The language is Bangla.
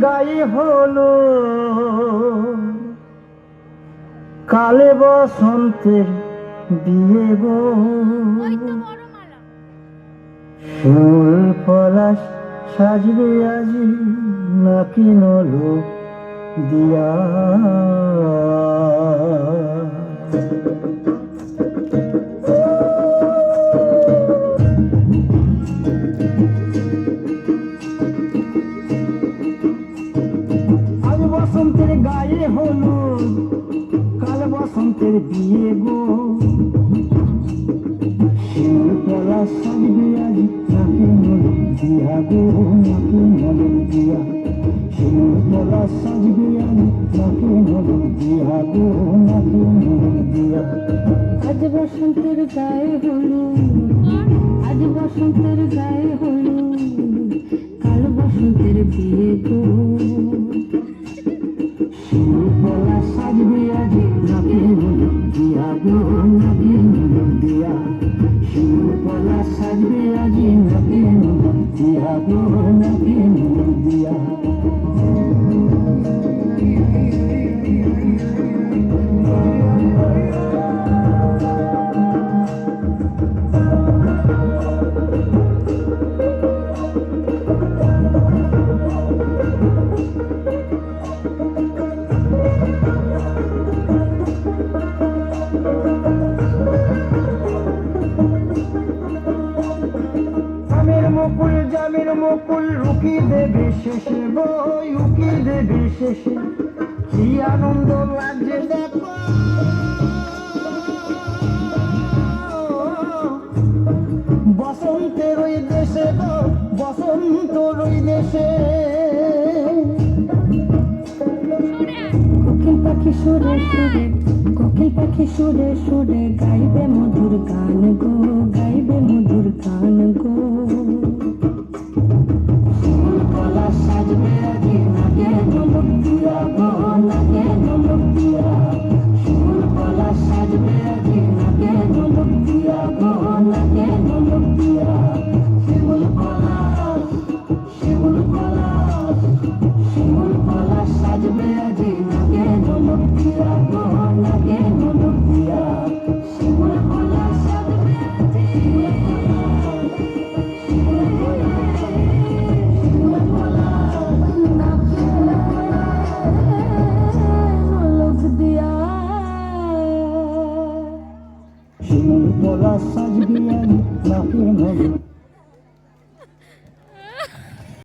গায়ে হলো কালে বসন্তের বিয়ে গো। ফুল পলাশ সাজবে আজি নাকি নলো দিয়া। আজ বসন্তের গায়ে হলো কাল বসন্তের বিয়ে গো। ফুল পলাশ সাজবে আজি নাকি নলো দিয়া গো, নাকি নলো দিয়া। ফুল পলাশ সাজবে আজি নাকি নলো দিয়া গো, নাকি নলো দিয়া। আজ বসন্তের গায়ে হলো, আজ বসন্তের গায়ে হলো কাল বসন্তের বিয়ে গো। ফুল পলাশ সাজবে আজি নাকি নলো দিয়া গো, নাকি নলো দিয়া। ফুল পলাশ সাজবে আজি নাকি নলো দিয়া গো, নাকি নলো দিয়া। মুকুল জামির মুকুল রুকি দেবে শেষে গো, রুকি দেবে শেষে। কি আনন্দ লাগছে দেখো বসন্তের ওই দেশে গো, বসন্তর ওই দেশে। কোকিল পাখি সুরে সুরে, কোকিল পাখি সুরে সুরে গাইবে মধুর গান গো, গাইবে মধুর গান গো। ফুল পলাশ সাজবে আজি নাকি নলো দিয়া গো, নাকি নলো দিয়া। ফুল পলাশ সাজবে আজি নাকি নলো দিয়া গো, নাকি নলো দিয়া। শিমুল পলাশ, শিমুল পলাশ, শিমুল পলাশ সাজবে আজি নাকি নলো দিয়া গো, নাকি নলো দিয়া। শিমুল পলাশ সাজবে আজি, শিমুল পলাশ, শিমুল পলাশ। নলক দিয়া শিমুল পলাশ সাজবে আজি নাকি নলো